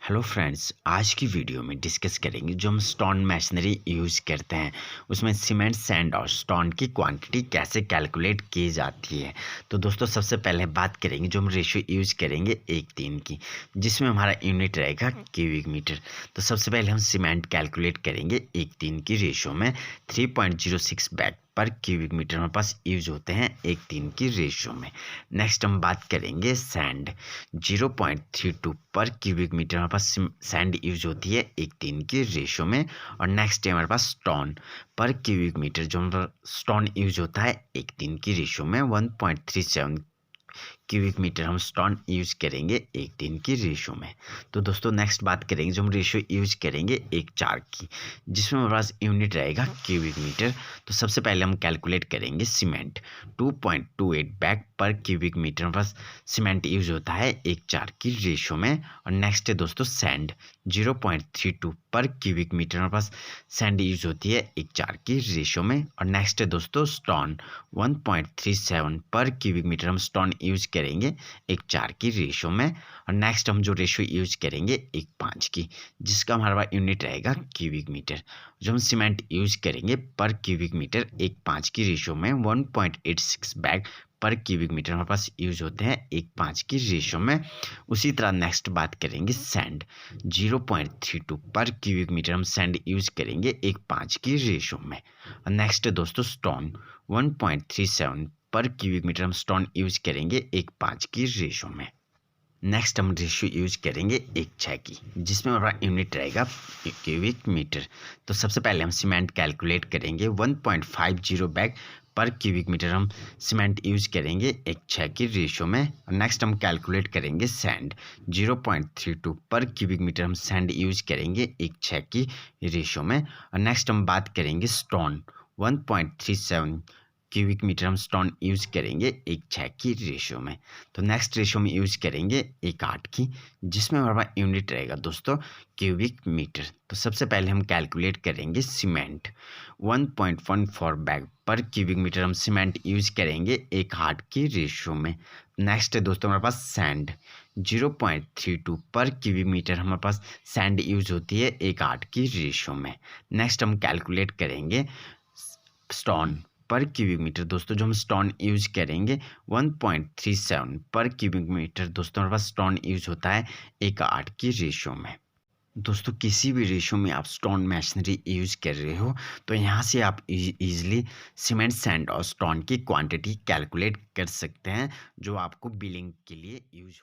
Hello friends, आज की video में डिस्कस करेंगे जो हम स्टोन मैशनरी यूज़ करते हैं उसमें सीमेंट सैंड और स्टोन की क्वांटिटी कैसे कैलकुलेट की जाती है। तो दोस्तों सबसे पहले बात करेंगे जो हम रेशियो यूज़ करेंगे 1:3 की, जिसमें हमारा यूनिट रहेगा क्यूबिक मीटर। तो सबसे पहले हम सीमेंट कैलकुलेट करेंगे 1:3 की रेशियो में 3.06 बैग पर क्यूबिक मीटर हमारे पास यूज होते हैं 1:3 की रेशियो में। नेक्स्ट हम बात करेंगे सैंड 0.32 पर क्यूबिक मीटर हमारे पास सैंड यूज होती है 1:3 की रेशियो में। और नेक्स्ट है हमारे पास स्टोन पर क्यूबिक मीटर जो हमारा स्टोन यूज होता है 1:3 की रेशियो में 1.37 क्यूबिक मीटर हम स्टोन यूज करेंगे 1:3 की रेशियो में। तो दोस्तों नेक्स्ट बात करेंगे जो हम रेशियो यूज करेंगे 1:4 की, जिसमें हमारे पास यूनिट रहेगा क्यूबिक मीटर। तो सबसे पहले हम कैलकुलेट करेंगे सीमेंट 2.28 बैग पर क्यूबिक मीटर हमारे पास सीमेंट यूज होता है 1:4 की रेशियो में। और नेक्स्ट है दोस्तों सैंड 0.32 पर क्यूबिक मीटर हमारे पास सैंड यूज होती है 1:4 की रेशियो में। और नेक्स्ट है दोस्तों स्टोन 1.37 पर क्यूबिक मीटर हम स्टोन यूज करेंगे 1:4 की रेशियो में। और नेक्स्ट हम जो रेशियो यूज करेंगे 1:5 की, जिसका हमारा पास यूनिट रहेगा क्यूबिक मीटर। जो हम सीमेंट यूज करेंगे पर क्यूबिक मीटर 1:5 की रेशियो में 1.86 बैग पर क्यूबिक मीटर हमारे पास यूज होते हैं 1:5 की रेशियो में। उसी तरह नेक्स्ट बात करेंगे सैंड 0.32 पर क्यूबिक मीटर हम सैंड यूज करेंगे 1:5 की रेशियो में। और नेक्स्ट है दोस्तों स्टोन 1.37 पर क्यूबिक मीटर हम स्टोन यूज करेंगे 1:5 की रेशियो में। नेक्स्ट हम रेशियो यूज करेंगे 1:6 की, जिसमें हमारा यूनिट रहेगा क्यूबिक मीटर। तो सबसे पहले हम सीमेंट कैलकुलेट करेंगे 1.50 बैग पर क्यूबिक मीटर हम सीमेंट यूज करेंगे 1:6 की रेशियो में। नेक्स्ट हम कैलकुलेट करेंगे सैंड 0.32 पर क्यूबिक मीटर हम सैंड यूज करेंगे 1:6 की रेशियो में। और नेक्स्ट हम बात करेंगे स्टोन 1.37 क्यूबिक मीटर हम स्टोन यूज करेंगे 1:6 की रेशियो में। तो नेक्स्ट रेशियो में यूज करेंगे 1:8 की, जिसमें हमारा पास रहेगा दोस्तों क्यूबिक मीटर। तो सबसे पहले हम कैलकुलेट करेंगे सीमेंट 1.14 बैग पर क्यूबिक मीटर हम सीमेंट यूज करेंगे 1:8 की रेशियो में। नेक्स्ट है दोस्तों हमारे पास सैंड 0.32 पर क्यूबिक मीटर हमारे पास सैंड यूज होती है 1:8 की रेशियो में। नेक्स्ट हम कैलकुलेट करेंगे स्टोन पर क्यूबिक मीटर। दोस्तों जो हम स्टोन यूज करेंगे 1.37 पर क्यूबिक मीटर दोस्तों हमारे पास स्टोन यूज होता है 1:8 की रेशियो में। दोस्तों किसी भी रेशियो में आप स्टोन मैशनरी यूज कर रहे हो तो यहाँ से आप इजीली सीमेंट सैंड और स्टोन की क्वांटिटी कैलकुलेट कर सकते हैं जो आपको बिलिंग के लिए यूज